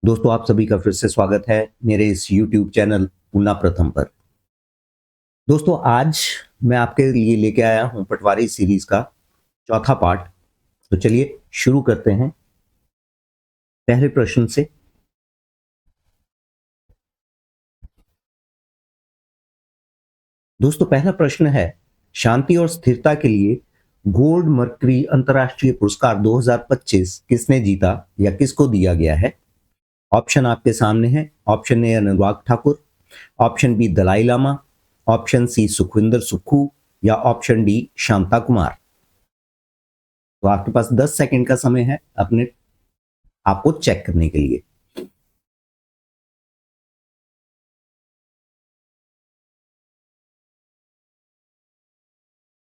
दोस्तों आप सभी का फिर से स्वागत है मेरे इस YouTube चैनल पुन्ना प्रथम पर। दोस्तों आज मैं आपके लिए लेके आया हूं पटवारी सीरीज का चौथा पार्ट। तो चलिए शुरू करते हैं पहले प्रश्न से। दोस्तों पहला प्रश्न है, शांति और स्थिरता के लिए गोल्ड मर्करी अंतर्राष्ट्रीय पुरस्कार 2025 किसने जीता या किसको दिया गया है? ऑप्शन आपके सामने है। Option A Anurag Thakur, option B Dalai Lama, option C Sukhvinder Sukhu या ऑप्शन डी शांता कुमार। तो आपके पास 10 सेकंड का समय है अपने आपको चेक करने के लिए।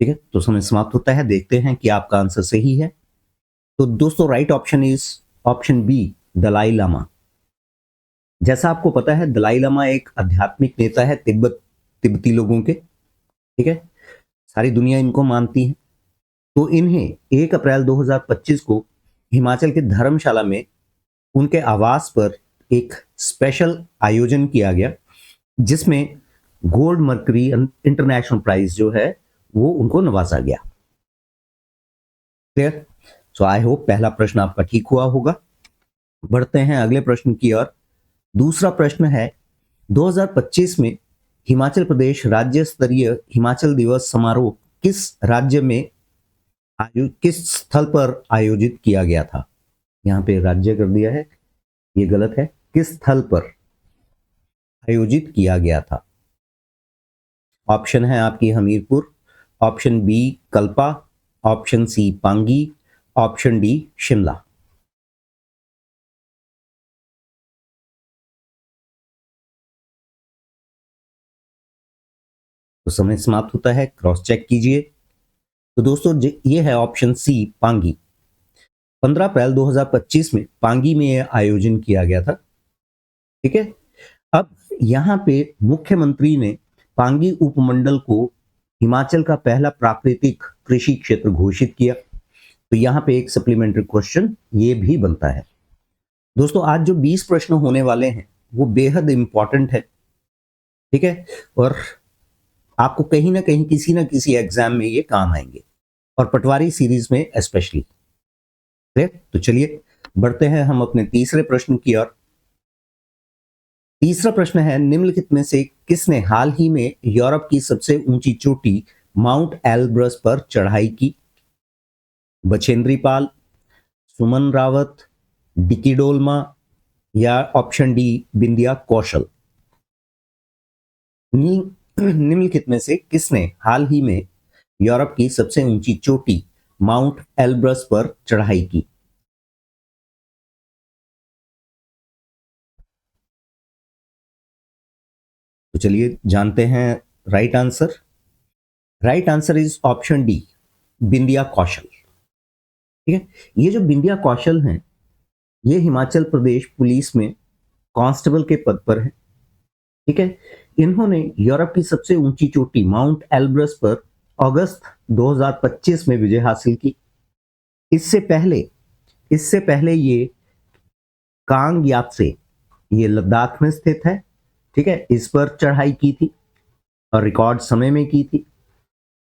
ठीक है, तो समय समाप्त होता है। देखते हैं कि आपका आंसर सही है। तो दोस्तों right option is option B Dalai Lama. जैसा आपको पता है दलाई लामा एक आध्यात्मिक नेता है तिब्बती लोगों के। ठीक है, सारी दुनिया इनको मानती है। तो इन्हें 1 अप्रैल 2025 को हिमाचल के धर्मशाला में उनके आवास पर एक स्पेशल आयोजन किया गया, जिसमें गोल्ड मर्करी इंटरनेशनल प्राइज जो है वो उनको नवाजा गया। क्लियर? सो आई होप पहला प्रश्न आपका ठीक हुआ होगा। बढ़ते हैं अगले प्रश्न की ओर। दूसरा प्रश्न है, 2025 में हिमाचल प्रदेश राज्य स्तरीय हिमाचल दिवस समारोह किस राज्य में किस स्थल पर आयोजित किया गया था? यहां पे राज्य कर दिया है, ये गलत है। किस स्थल पर आयोजित किया गया था? ऑप्शन है आपकी Hamirpur, option B Kalpa, option C Pangi, option D Shimla. तो समय समाप्त होता है, क्रॉस चेक कीजिए। तो दोस्तों ये है ऑप्शन सी पांगी। 15 अप्रैल 2025 में पांगी में यह आयोजन किया गया था। ठीक है, अब यहाँ पे मुख्यमंत्री ने पांगी उपमंडल को हिमाचल का पहला प्राकृतिक कृषि क्षेत्र घोषित किया। तो यहाँ पे एक सप्लीमेंट्री क्वेश्चन ये भी बनता है। दोस्तों आज जो 20 प्रश्न होने वाले हैं वो बेहद इंपॉर्टेंट है। ठीक है, और आपको कहीं ना कहीं किसी ना किसी एग्जाम में ये काम आएंगे, और पटवारी सीरीज में स्पेशली। तो चलिए बढ़ते हैं हम अपने तीसरे प्रश्न की ओर। तीसरा प्रश्न है, निम्नलिखित में से किसने हाल ही में यूरोप की सबसे ऊंची चोटी माउंट एल्ब्रस पर चढ़ाई की? बछेंद्री पाल, सुमन रावत, डिकी डोलमा या ऑप्शन डी बिंदिया कौशल। निम्नलिखित में से किसने हाल ही में यूरोप की सबसे ऊंची चोटी माउंट एल्ब्रस पर चढ़ाई की? तो चलिए जानते हैं right answer. Right answer is option D Bindiya Kaushal. ठीक है, ये जो बिंदिया कौशल हैं ये हिमाचल प्रदेश पुलिस में कांस्टेबल के पद पर है। ठीक है, इन्होंने यूरोप की सबसे ऊंची चोटी माउंट एल्ब्रस पर अगस्त 2025 में विजय हासिल की। इससे पहले इससे पहले ये कांग यात्से, ये लद्दाख में स्थित है। ठीक है, इस पर चढ़ाई की थी और रिकॉर्ड समय में की थी।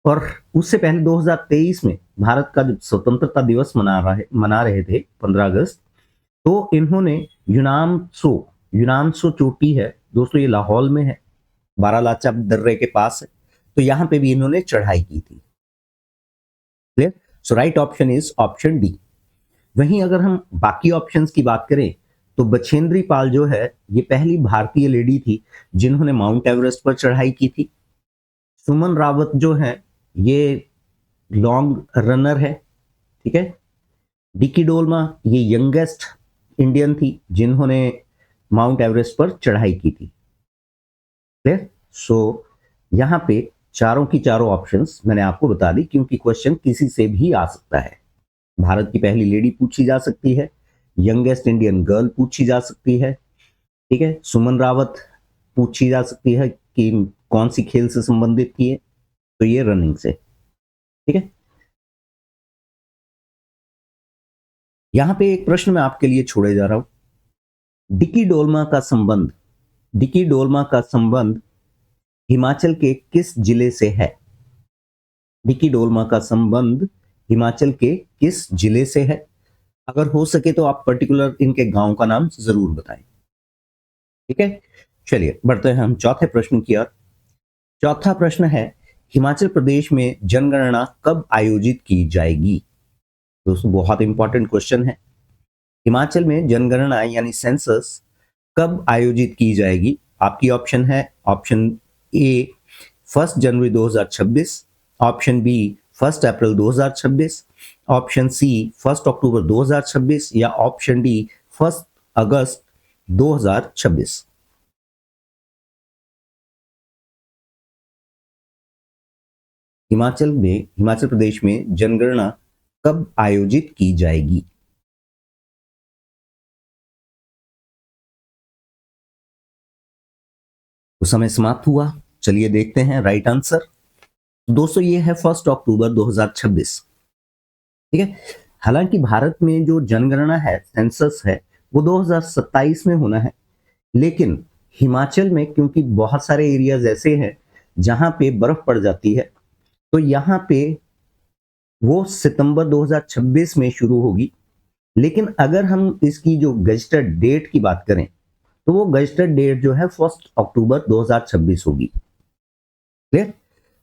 और उससे पहले 2023 में भारत का जब स्वतंत्रता दिवस मना रहे थे 15 अगस्त, तो इन्होंने यूनामसो चोटी है दोस्तों, ये लाहौल में है, बारालाचा दर्रे के पास है। तो यहां पे भी इन्होंने चढ़ाई की थी। Clear? So right option is option D. वहीं अगर हम बाकी ऑप्शंस की बात करें तो बछेंद्री पाल जो है ये पहली भारतीय लेडी थी जिन्होंने माउंट एवरेस्ट पर चढ़ाई की थी। सुमन रावत जो है ये लॉन्ग रनर है। ठीक है, डिकी डोलमा ये यंगेस्ट इंडियन थी जिन्होंने माउंट एवरेस्ट पर चढ़ाई की थी। क्लियर? सो यहाँ पे चारों की चारों ऑप्शंस मैंने आपको बता दी, क्योंकि क्वेश्चन किसी से भी आ सकता है। भारत की पहली लेडी पूछी जा सकती है, यंगेस्ट इंडियन गर्ल पूछी जा सकती है। ठीक है, सुमन रावत पूछी जा सकती है कि कौन सी खेल से संबंधित थी है, तो ये रनिंग से। ठीक है, यहां पे एक प्रश्न मैं आपके लिए छोड़े जा रहा हूं। डिकी डोलमा का संबंध हिमाचल के किस जिले से है? डिकी डोलमा का संबंध हिमाचल के किस जिले से है? अगर हो सके तो आप पर्टिकुलर इनके गांव का नाम जरूर बताएं। ठीक है, चलिए बढ़ते हैं हम चौथे प्रश्न की ओर। चौथा प्रश्न है, हिमाचल प्रदेश में जनगणना कब आयोजित की जाएगी? दोस्तों बहुत इंपॉर्टेंट क्वेश्चन है। हिमाचल में जनगणना यानी सेंसस कब आयोजित की जाएगी? आपकी ऑप्शन है, ऑप्शन ए 1 जनवरी 2026, ऑप्शन बी 1 अप्रैल 2026, ऑप्शन सी 1 अक्टूबर 2026 या ऑप्शन डी 1 अगस्त 2026। हिमाचल प्रदेश में जनगणना कब आयोजित की जाएगी? तो समय समाप्त हुआ। चलिए देखते हैं राइट आंसर। दोस्तों ये है 1 अक्टूबर 2026। ठीक है, हालांकि भारत में जो जनगणना है, सेंसस है, वो 2027 में होना है, लेकिन हिमाचल में क्योंकि बहुत सारे एरियाज ऐसे हैं जहां पे बर्फ पड़ जाती है, तो यहाँ पे वो सितंबर 2026 में शुरू होगी। लेकिन अगर हम इसकी जो गजटेड डेट की बात करें तो वो गजटेड डेट जो है 1 अक्टूबर 2026 होगी। क्लियर?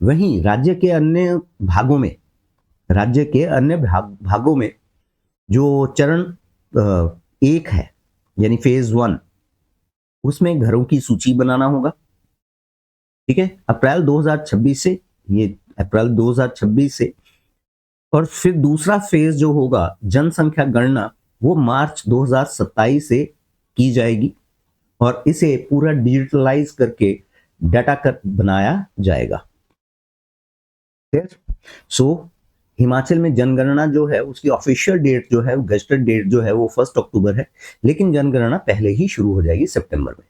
वहीं राज्य के अन्य भागों में जो चरण 1 है यानी फेज 1, उसमें घरों की सूची बनाना होगा। ठीक है, अप्रैल 2026 से, और फिर दूसरा फेज जो होगा जनसंख्या गणना, वो मार्च 2027 से की जाएगी और इसे पूरा डिजिटलाइज करके डाटा कर बनाया जाएगा। सो हिमाचल में जनगणना जो है उसकी ऑफिशियल डेट जो है, गजटेड डेट जो है वो 1 अक्टूबर है, लेकिन जनगणना पहले ही शुरू हो जाएगी सितंबर में।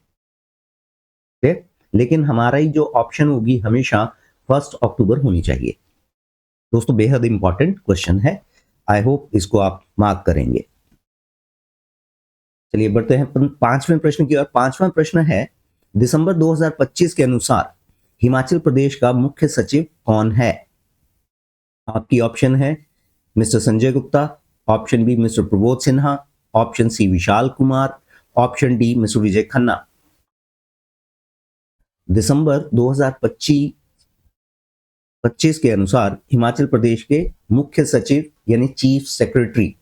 ठीक, लेकिन हमारा ही जो ऑप्शन होगी हमेशा 1 अक्टूबर होनी चाहिए। दोस्तों बेहद इंपॉर्टेंट क्वेश्चन है, आई होप इसको आप मार्क करेंगे। चलिए बढ़ते हैं 5वें प्रश्न की ओर। 5वां प्रश्न है, दिसंबर 2025 के अनुसार हिमाचल प्रदेश का मुख्य सचिव कौन है? आपकी ऑप्शन है mister Sanjay Gupta, option B mister Prabodh Sinha, option C Vishal Kumar, option D mister Vijay Khanna. दिसंबर 2025 के अनुसार हिमाचल प्रदेश के मुख्य सचिव यानी चीफ सेक्रेटरी।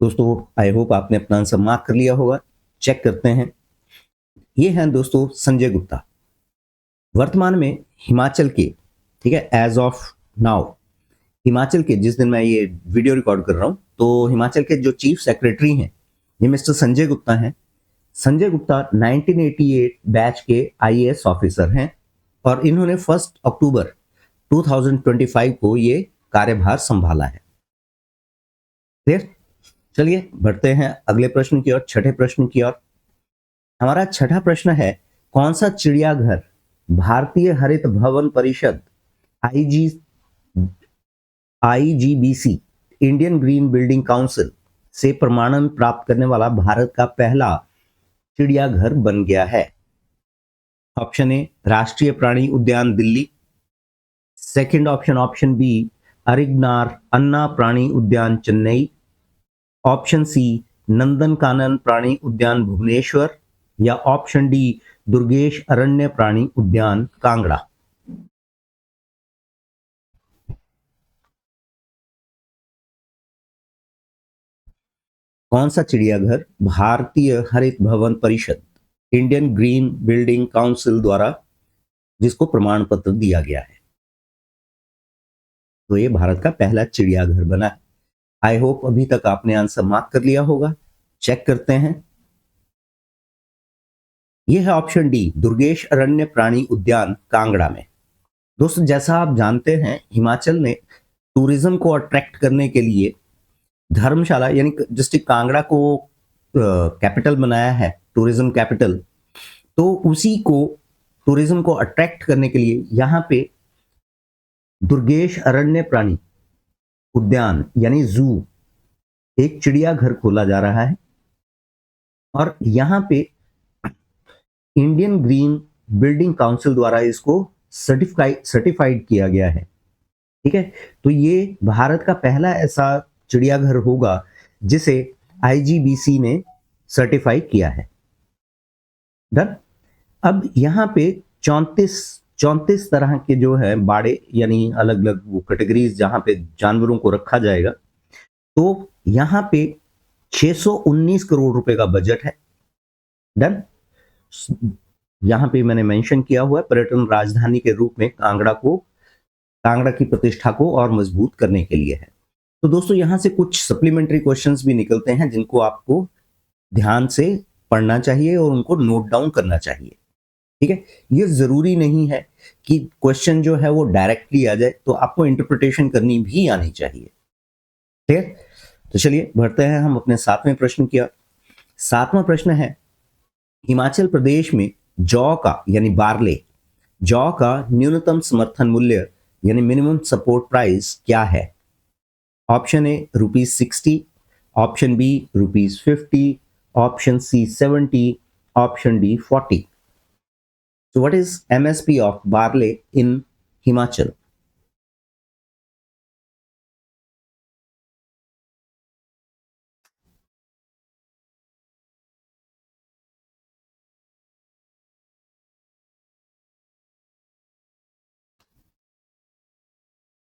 दोस्तों आई होप आपने अपना आंसर मार्क कर लिया होगा। चेक करते हैं। ये हैं दोस्तों संजय गुप्ता। वर्तमान में हिमाचल के, ठीक है, एज ऑफ नाउ हिमाचल के, जिस दिन मैं ये वीडियो रिकॉर्ड कर रहा हूं, तो हिमाचल के जो चीफ सेक्रेटरी हैं ये मिस्टर संजय गुप्ता हैं। संजय गुप्ता 1988 बैच के आईएएस ऑफिसर हैं और इन्होंने 1 अक्टूबर 2025 को ये कार्यभार संभाला है। क्लियर? चलिए बढ़ते हैं अगले प्रश्न की ओर, छठे प्रश्न की ओर। हमारा छठा प्रश्न है, कौन सा चिड़ियाघर भारतीय हरित भवन परिषद IGBC Indian green building council से प्रमाणन प्राप्त करने वाला भारत का पहला चिड़ियाघर बन गया है? ऑप्शन ए राष्ट्रीय प्राणी उद्यान Delhi, second option, option B Arignar Anna प्राणी उद्यान चेन्नई, ऑप्शन सी नंदनकानन प्राणी उद्यान भुवनेश्वर या ऑप्शन डी दुर्गेश अरण्य प्राणी उद्यान कांगड़ा। कौन सा चिड़ियाघर भारतीय हरित भवन परिषद इंडियन ग्रीन बिल्डिंग काउंसिल द्वारा जिसको प्रमाण पत्र दिया गया है, तो ये भारत का पहला चिड़ियाघर बना है। आई होप अभी तक आपने आंसर मार्क कर लिया होगा। चेक करते हैं। यह है ऑप्शन डी दुर्गेश अरण्य प्राणी उद्यान कांगड़ा में। दोस्तों जैसा आप जानते हैं, हिमाचल ने टूरिज्म को अट्रैक्ट करने के लिए धर्मशाला यानी डिस्ट्रिक्ट कांगड़ा को कैपिटल बनाया है, टूरिज्म कैपिटल। तो उसी को टूरिज्म को अट्रैक्ट करने के लिए यहाँ पे दुर्गेश अरण्य प्राणी उद्यान यानी जू, एक चिड़ियाघर खोला जा रहा है और यहाँ पे इंडियन ग्रीन बिल्डिंग काउंसिल द्वारा इसको सर्टिफाइड किया गया है। ठीक है, तो ये भारत का पहला ऐसा चिड़ियाघर होगा जिसे आईजीबीसी ने सर्टिफाई किया है। डन। अब यहाँ पे 34 तरह के जो है बाड़े यानी अलग अलग वो कैटेगरीज जहां पे जानवरों को रखा जाएगा, तो यहाँ पे 619 करोड़ रुपए का बजट है। डन। यहाँ पे मैंने मेंशन किया हुआ है पर्यटन राजधानी के रूप में कांगड़ा की प्रतिष्ठा को और मजबूत करने के लिए है। तो दोस्तों यहाँ से कुछ सप्लीमेंट्री क्वेश्चंस भी निकलते हैं जिनको आपको ध्यान से पढ़ना चाहिए और उनको नोट डाउन करना चाहिए। ठीक है, ये जरूरी नहीं है कि क्वेश्चन जो है वो डायरेक्टली आ जाए, तो आपको इंटरप्रिटेशन करनी भी आनी चाहिए। ठीक, तो चलिए बढ़ते हैं हम अपने 7वें प्रश्न की ओर। 7वां प्रश्न है, हिमाचल प्रदेश में जौ का यानी बार्ले जौ का न्यूनतम समर्थन मूल्य यानी मिनिमम सपोर्ट प्राइस क्या है? Option A ₹60, option B ₹50, option C 70, option D 40। So what is MSP of barley in Himachal?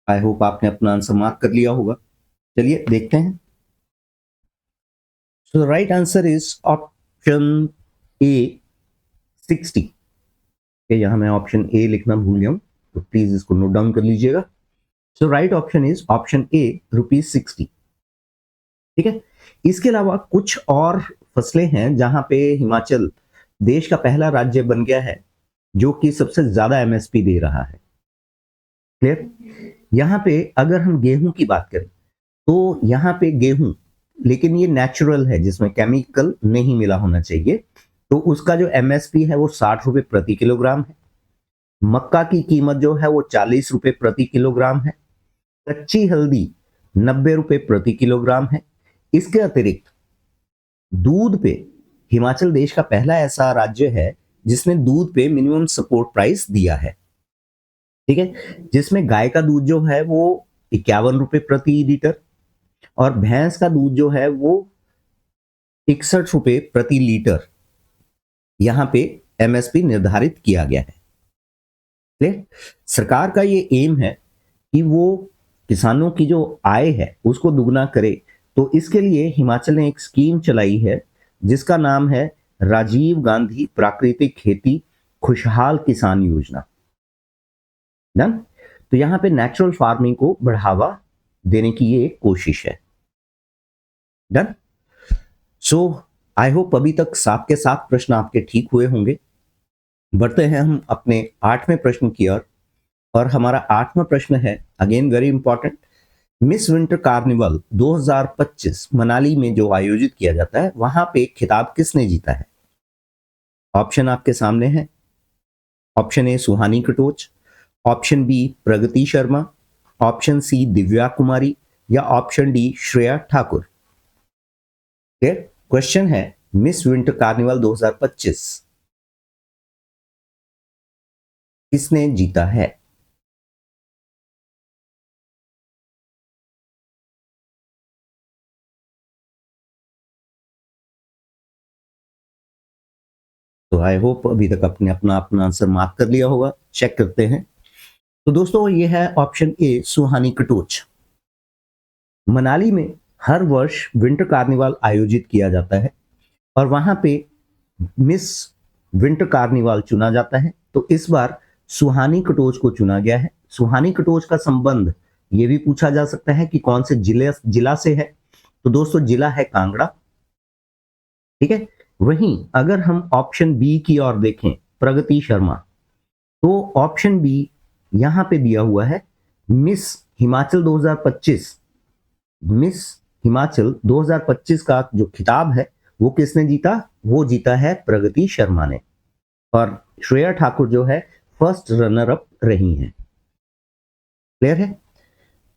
I hope आपने अपना आंसर मार्क कर लिया होगा। चलिए देखते हैं। So the right answer is option A 60। यहां मैं ऑप्शन ए लिखना भूल गया हूं, तो प्लीज इसको नोट डाउन कर लीजिएगा। So right option is option A ₹60। ठीक है, इसके अलावा कुछ और फसलें हैं जहां पे हिमाचल देश का पहला राज्य बन गया है जो कि सबसे ज्यादा एमएसपी दे रहा है। क्लियर? यहाँ पे अगर हम गेहूं की बात करें तो यहाँ पे गेहूं, लेकिन ये नेचुरल है जिसमें केमिकल नहीं मिला होना चाहिए, तो उसका जो एमएसपी है वो 60 रुपए प्रति किलोग्राम है। मक्का की कीमत जो है वो 40 रुपए प्रति किलोग्राम है। कच्ची हल्दी 90 रुपए प्रति किलोग्राम है। इसके अतिरिक्त दूध पे हिमाचल देश का पहला ऐसा राज्य है जिसने दूध पे मिनिमम सपोर्ट प्राइस दिया है। ठीक है, जिसमें गाय का दूध जो है वो 51 रुपए प्रति लीटर और भैंस का दूध जो है वो 61 रुपए प्रति लीटर यहां पे एमएसपी निर्धारित किया गया है। क्लियर? सरकार का ये एम है कि वो किसानों की जो आय है उसको दुगना करे, तो इसके लिए हिमाचल ने एक स्कीम चलाई है जिसका नाम है राजीव गांधी प्राकृतिक खेती खुशहाल किसान योजना। डन? तो यहां पे नेचुरल फार्मिंग को बढ़ावा देने की ये एक कोशिश है। डन? सो आई होप अभी तक 7 के 7 प्रश्न आपके ठीक हुए होंगे। बढ़ते हैं हम अपने 8वें प्रश्न की ओर, और हमारा 8वां प्रश्न है again very important. Miss Winter Carnival 2025 Manali में जो आयोजित किया जाता है वहां पे खिताब किसने जीता है? ऑप्शन आपके सामने है। Option A Suhani Katoch, option B Pragati Sharma, option C Divya Kumari या option D Shreya Thakur. Question है मिस विंटर कार्निवल 2025 किसने जीता है? तो आई होप अभी तक आपने अपना आंसर मार्क कर लिया होगा। चेक करते हैं। तो दोस्तों ये है ऑप्शन ए सुहानी कटोच। मनाली में हर वर्ष विंटर कार्निवल आयोजित किया जाता है और वहां पे मिस विंटर कार्निवल चुना जाता है। तो इस बार सुहानी कटोच को चुना गया है। सुहानी कटोच का संबंध ये भी पूछा जा सकता है कि कौन से जिला से है। तो दोस्तों जिला है कांगड़ा। ठीक है, वहीं अगर हम ऑप्शन बी की ओर देखें प्रगति शर्मा, तो ऑप्शन बी यहां पे दिया हुआ है मिस हिमाचल 2025। मिस हिमाचल 2025 का जो खिताब है वो किसने जीता? वो जीता है प्रगति शर्मा ने। और श्रेया ठाकुर जो है फर्स्ट रनर अप रही हैं। क्लियर है?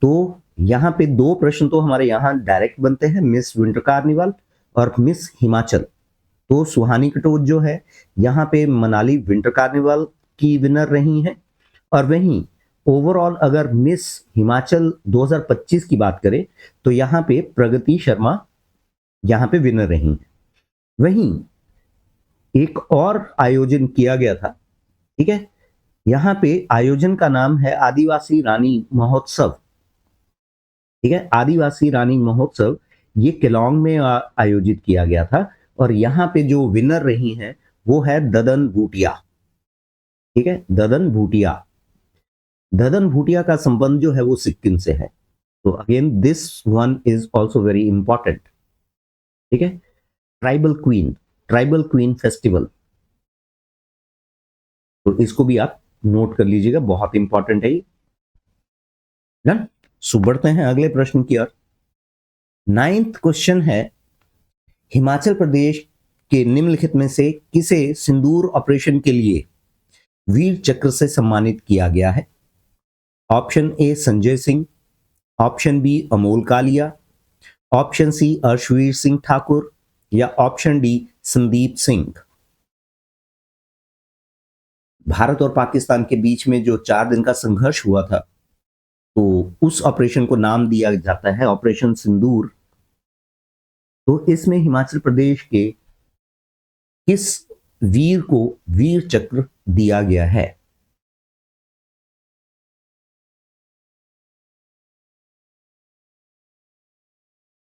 तो यहाँ पे दो प्रश्न तो हमारे यहाँ डायरेक्ट बनते हैं, मिस विंटर कार्निवाल और मिस हिमाचल। तो सुहानी कटोच जो है यहाँ पे मनाली विंटर कार्निवाल की विनर रही हैं, और वहीं ओवरऑल अगर मिस हिमाचल 2025 की बात करें तो यहाँ पे प्रगति शर्मा यहाँ पे विनर रही हैं। वहीं एक और आयोजन किया गया था, ठीक है, यहाँ पे आयोजन का नाम है आदिवासी रानी महोत्सव। ठीक है, आदिवासी रानी महोत्सव ये केलोंग में आयोजित किया गया था, और यहाँ पे जो विनर रही हैं वो है ददन भूटिया। ठीक है, ददन भूटिया। ददन भूटिया का संबंध जो है वो सिक्किम से है। तो again this one is also very important. ठीक है, ट्राइबल क्वीन फेस्टिवल, तो इसको भी आप नोट कर लीजिएगा, बहुत इंपॉर्टेंट है ये। डन। सो बढ़ते हैं अगले प्रश्न की ओर। 9th क्वेश्चन है, हिमाचल प्रदेश के निम्नलिखित में से किसे सिंदूर ऑपरेशन के लिए वीर चक्र से सम्मानित किया गया है? Option A Sanjay Singh, option B Amol Kalia, option C Arshvir Singh Thakur, या ऑप्शन डी संदीप सिंह। भारत और पाकिस्तान के बीच में जो 4 दिन का संघर्ष हुआ था, तो उस ऑपरेशन को नाम दिया जाता है ऑपरेशन सिंदूर। तो इसमें हिमाचल प्रदेश के किस वीर को वीर चक्र दिया गया है?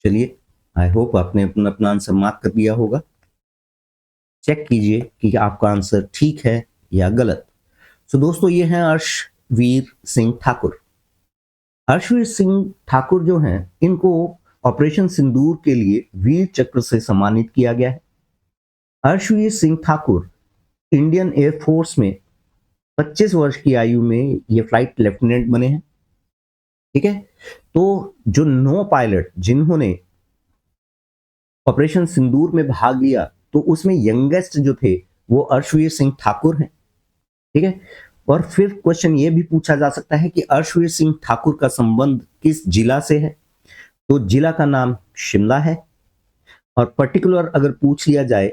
चलिए, आई होप आपने अपना आंसर मार्क कर दिया होगा। चेक कीजिए कि आपका आंसर ठीक है या गलत। तो दोस्तों ये हैं अर्शवीर सिंह ठाकुर। अर्शवीर सिंह ठाकुर जो हैं, इनको ऑपरेशन सिंदूर के लिए वीर चक्र से सम्मानित किया गया है। अर्शवीर सिंह ठाकुर इंडियन एयरफोर्स में 25 वर्ष की आयु में ये फ्लाइट लेफ्टिनेंट बने हैं। ठीक है, तो जो 9 पायलट जिन्होंने ऑपरेशन सिंदूर में भाग लिया, तो उसमें यंगेस्ट जो थे वो अर्शवीर सिंह ठाकुर हैं। ठीक है, और फिर क्वेश्चन ये भी पूछा जा सकता है कि अर्शवीर सिंह ठाकुर का संबंध किस जिला से है? तो जिला का नाम शिमला है, और पर्टिकुलर अगर पूछ लिया जाए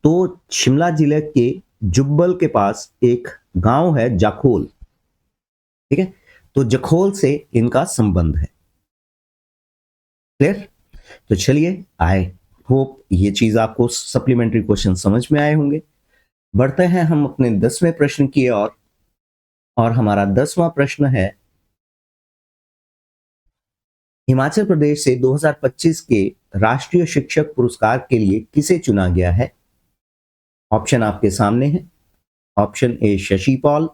तो शिमला जिले के जुब्बल के पास एक गांव है जाखोल। ठीक है, तो जखोल से इनका संबंध है। क्लियर? तो चलिए, आई होप ये चीज आपको सप्लीमेंट्री क्वेश्चन समझ में आए होंगे। बढ़ते हैं हम अपने 10वें प्रश्न की ओर, और हमारा 10वां प्रश्न है, हिमाचल प्रदेश से 2025 के राष्ट्रीय शिक्षक पुरस्कार के लिए किसे चुना गया है? ऑप्शन आपके सामने है। Option A Shashi Paul,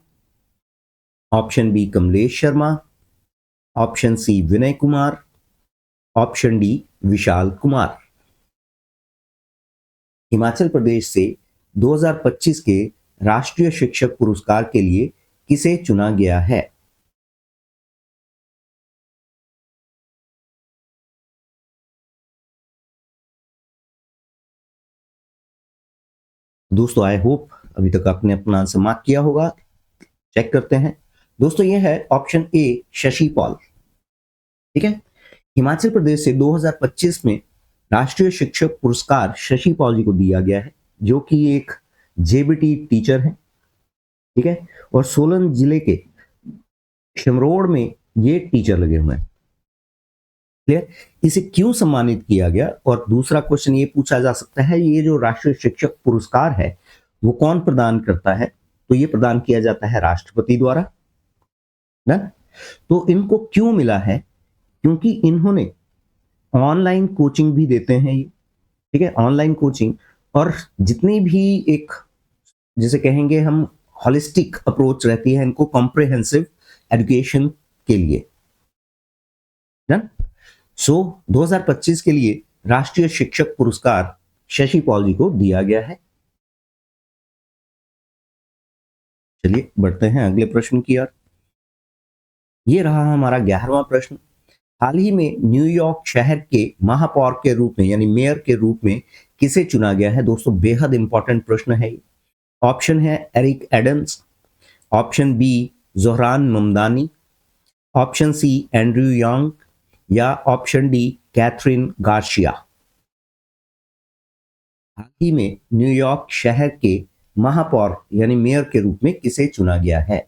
option B Kamlesh Sharma, option C Vinay Kumar, option D Vishal Kumar. Himachal Pradesh से 2025 के राष्ट्रीय शिक्षक पुरस्कार के लिए किसे चुना गया है? दोस्तों आई होप अभी तक आपने अपना आंसर मार्क किया होगा। चेक करते हैं। दोस्तों ये है ऑप्शन ए शशि पॉल। ठीक है, हिमाचल प्रदेश से 2025 में राष्ट्रीय शिक्षक पुरस्कार शशि पॉल जी को दिया गया है, जो कि एक जेबीटी टीचर है। ठीक है, और सोलन जिले के शिमरोड़ में ये टीचर लगे हुए हैं। क्लियर? इसे क्यों सम्मानित किया गया? और दूसरा क्वेश्चन ये पूछा जा सकता है, ये जो राष्ट्रीय शिक्षक पुरस्कार है वो कौन प्रदान करता है? तो ये प्रदान किया जाता है राष्ट्रपति द्वारा ना। तो इनको क्यों मिला है? क्योंकि इन्होंने ऑनलाइन कोचिंग भी देते हैं ये। ठीक है, ऑनलाइन कोचिंग, और जितनी भी एक जैसे कहेंगे हम होलिस्टिक अप्रोच रहती है इनको कॉम्प्रिहेंसिव एजुकेशन के लिए ना। सो 2025 के लिए राष्ट्रीय शिक्षक पुरस्कार शशि पॉल जी को दिया गया है। चलिए बढ़ते हैं अगले प्रश्न की ओर। ये रहा हमारा 11वां प्रश्न। हाल ही में न्यूयॉर्क शहर के महापौर के रूप में यानी मेयर के रूप में किसे चुना गया है? दोस्तों बेहद इंपॉर्टेंट प्रश्न है। ऑप्शन है Eric Adams, option B Zohran Mamdani, option C Andrew Yang या ऑप्शन डी कैथरीन गार्शिया। हाल ही में न्यूयॉर्क शहर के महापौर यानी मेयर के रूप में किसे चुना गया है?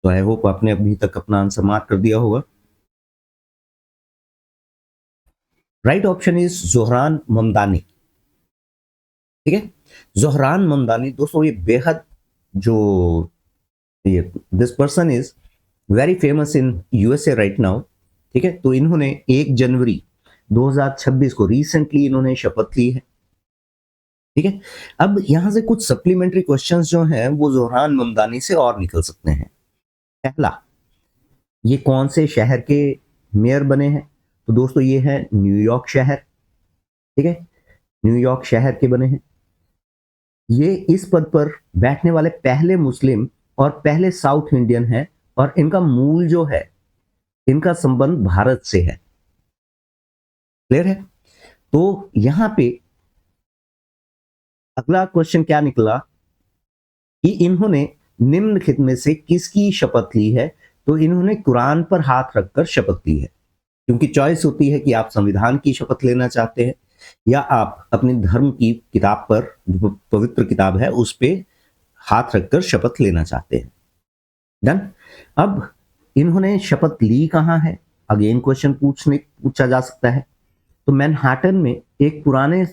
तो आई होप आपने अभी तक अपना आंसर मार्क कर दिया होगा। Right option is Zohran Mamdani. ठीक है, जोहरान ममदानी दोस्तों ये बेहद जो ये this person is very famous in USA right now. ठीक है, तो इन्होंने 1 जनवरी 2026 को रिसेंटली इन्होंने शपथ ली है। ठीक है, अब यहां से कुछ सप्लीमेंट्री क्वेश्चंस जो हैं वो जोहरान ममदानी से और निकल सकते हैं। पहला, ये कौन से शहर के मेयर बने हैं? तो दोस्तों ये है न्यूयॉर्क शहर। ठीक है, न्यूयॉर्क शहर के बने हैं। ये इस पद पर बैठने वाले पहले मुस्लिम और पहले साउथ इंडियन हैं और इनका मूल जो है, इनका संबंध भारत से है। क्लियर है? तो यहां पे अगला क्वेश्चन क्या निकला कि इन्होंने निम्नलिखित में से किसकी शपथ ली है? तो इन्होंने कुरान पर हाथ रखकर शपथ ली है, क्योंकि चॉइस होती है कि आप संविधान की शपथ लेना चाहते हैं या आप अपने धर्म की किताब पर, जो पवित्र किताब है, उस पे हाथ रखकर शपथ लेना चाहते हैं। डन। अब इन्होंने शपथ ली कहां है? अगेन क्वेश्चन पूछा जा सकता है। तो मैनहट्टन में एक पुराने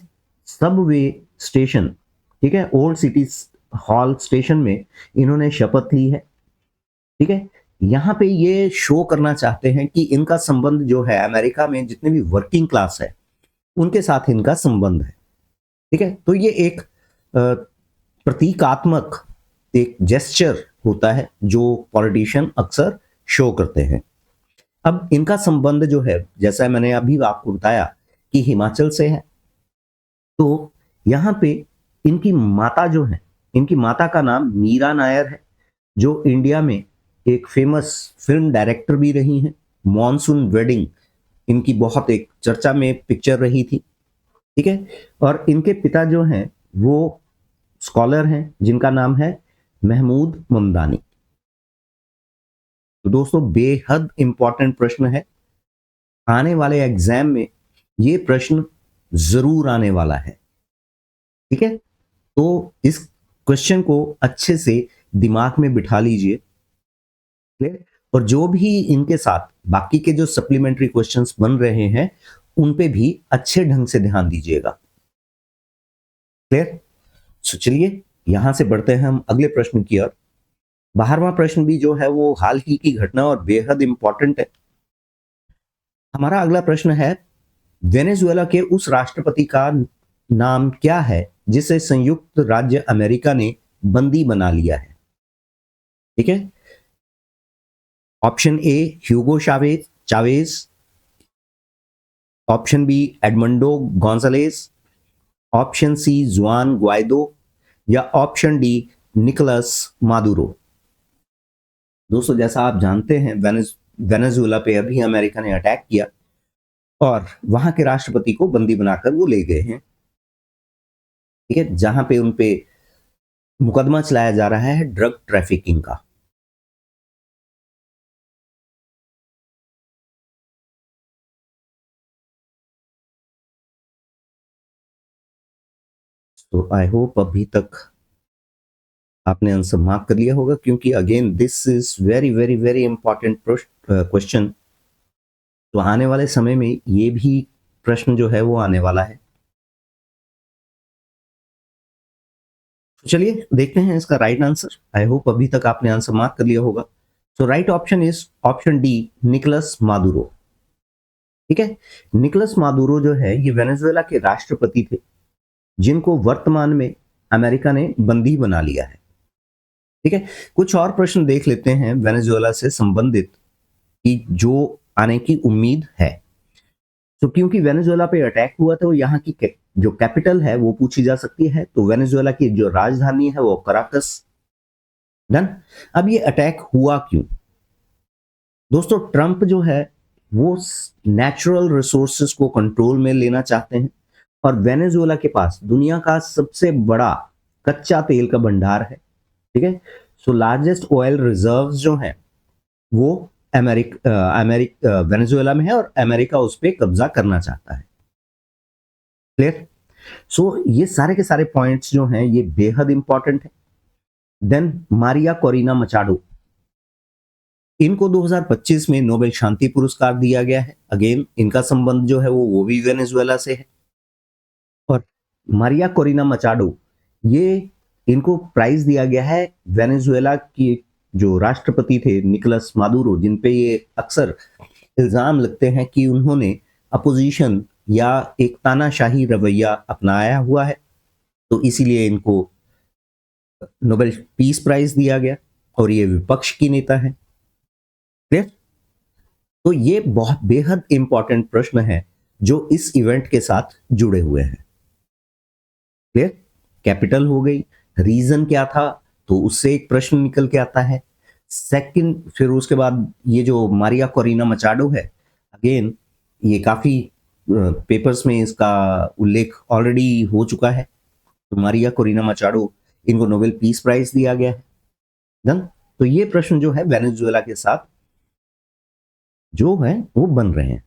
सबवे स्टेशन, ठीक है, ओल्ड सिटी हॉल स्टेशन में इन्होंने शपथ ली है। ठीक है, यहां पे ये शो करना चाहते हैं कि इनका संबंध जो है अमेरिका में जितने भी वर्किंग क्लास है उनके साथ इनका संबंध है। ठीक है, तो ये एक प्रतीकात्मक एक जेस्चर होता है जो पॉलिटिशियन अक्सर शो करते हैं। अब इनका संबंध जो है, जैसा मैंने अभी आपको बताया कि हिमाचल से है, तो यहां पे इनकी माता जो है, इनकी माता का नाम मीरा नायर है, जो इंडिया में एक फेमस फिल्म डायरेक्टर भी रही हैं। मॉनसून वेडिंग इनकी बहुत एक चर्चा में पिक्चर रही थी। ठीक है, और इनके पिता जो हैं वो स्कॉलर हैं जिनका नाम है महमूद ममदानी। तो दोस्तों बेहद इंपॉर्टेंट प्रश्न है, आने वाले एग्जाम में ये प्रश्न जरूर आने वाला है। ठीक है, तो इस क्वेश्चन को अच्छे से दिमाग में बिठा लीजिए। क्लियर? और जो भी इनके साथ बाकी के जो सप्लीमेंट्री क्वेश्चंस बन रहे हैं उन पे भी अच्छे ढंग से ध्यान दीजिएगा। क्लियर? सो चलिए यहां से बढ़ते हैं हम अगले प्रश्न की ओर। 12वां प्रश्न भी जो है वो हाल ही की घटना और बेहद इंपॉर्टेंट है। हमारा अगला प्रश्न है, वेनेजुएला के उस राष्ट्रपति का नाम क्या है जिसे संयुक्त राज्य अमेरिका ने बंदी बना लिया है? ठीक है, option A Hugo Chavez, option B Edmundo Gonzalez, option C Juan Guaido या ऑप्शन डी निकोलस मादुरो। दोस्तों जैसा आप जानते हैं वेनेजुएला पे अभी अमेरिका ने अटैक किया और वहां के राष्ट्रपति को बंदी बनाकर वो ले गए हैं। ठीक है, जहां पे उन पे मुकदमा चलाया जा रहा है ड्रग ट्रैफिकिंग का। तो आई होप अभी तक आपने आंसर मार्क कर लिया होगा, क्योंकि again this is very very very important question. तो आने वाले समय में ये भी प्रश्न जो है वो आने वाला है। तो चलिए देखते हैं इसका राइट आंसर। आई होप अभी तक आपने आंसर मार्क कर लिया होगा। So right option is option D Nicolas Maduro. ठीक है, निकोलस मादुरो जो है ये वेनेजुएला के राष्ट्रपति थे जिनको वर्तमान में अमेरिका ने बंदी बना लिया है। ठीक है, कुछ और प्रश्न देख लेते हैं वेनेजुएला से संबंधित कि जो आने की उम्मीद है। तो क्योंकि वेनेजुएला पे अटैक हुआ तो यहाँ की जो कैपिटल है वो पूछी जा सकती है, तो वेनेजुएला की जो राजधानी है वो कराकस। डन। अब ये अटैक हुआ क्यों? दोस्तों ट्रंप जो है वो नेचुरल रिसोर्सेज को कंट्रोल में लेना चाहते हैं, और वेनेजुएला के पास दुनिया का सबसे बड़ा कच्चा तेल का भंडार है। ठीक है, सो लार्जेस्ट ऑयल रिजर्व्स जो है वो वेनेजुएला में है, और अमेरिका उस पर कब्जा करना चाहता है। क्लियर? सो ये सारे के सारे पॉइंट्स जो हैं ये बेहद इंपॉर्टेंट है। देन मारिया कोरिना मचाडो, इनको 2025 में नोबेल शांति पुरस्कार दिया गया है। अगेन इनका संबंध जो है वो भी वेनेजुएला से है। और मारिया कोरिना मचाडो, ये इनको प्राइज दिया गया है वेनेजुएला की जो राष्ट्रपति थे निकोलस मादुरो, जिन पे ये अक्सर इल्जाम लगते हैं कि उन्होंने अपोजिशन या एक तानाशाही रवैया अपनाया हुआ है, तो इसीलिए इनको नोबेल पीस प्राइज दिया गया, और ये विपक्ष की नेता है। क्लियर? तो ये बहुत बेहद इंपॉर्टेंट प्रश्न है जो इस इवेंट के साथ जुड़े हुए हैं। क्लियर? कैपिटल हो गई, रीजन क्या था, तो उससे एक प्रश्न निकल के आता है। सेकंड, फिर उसके बाद ये जो मारिया कोरिना मचाडो है, अगेन ये काफी पेपर्स में इसका उल्लेख ऑलरेडी हो चुका है। तो मारिया कोरिना मचाडो, इनको नोबेल पीस प्राइज दिया गया है। डन। तो ये प्रश्न जो है वेनेजुएला के साथ जो है वो बन रहे हैं।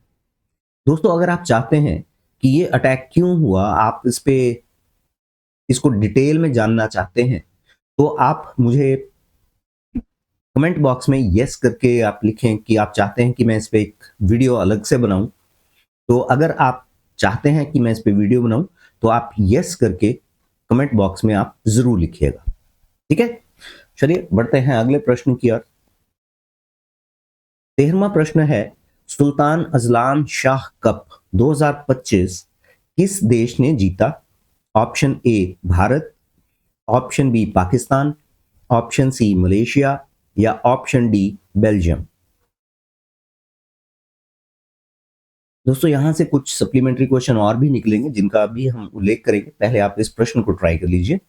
दोस्तों अगर आप चाहते हैं कि ये अटैक क्यों हुआ, आप इस पे इसको डिटेल में जानना चाहते हैं, तो आप मुझे कमेंट बॉक्स में यस करके आप लिखें कि आप चाहते हैं कि मैं इस पे एक वीडियो अलग से बनाऊं। तो अगर आप चाहते हैं कि मैं इस पे वीडियो बनाऊं, तो आप यस करके कमेंट बॉक्स में आप जरूर लिखिएगा। ठीक है, चलिए बढ़ते हैं अगले प्रश्न की ओर। 13वां प्रश्न है, सुल्तान अजलान शाह कप 2025 किस देश ने जीता? Option A Bharat, option B Pakistan, option C Malaysia, या ऑप्शन डी बेल्जियम। दोस्तों यहां से कुछ सप्लीमेंट्री क्वेश्चन और भी निकलेंगे जिनका अभी हम उल्लेख करेंगे, पहले आप इस प्रश्न को ट्राई कर लीजिए।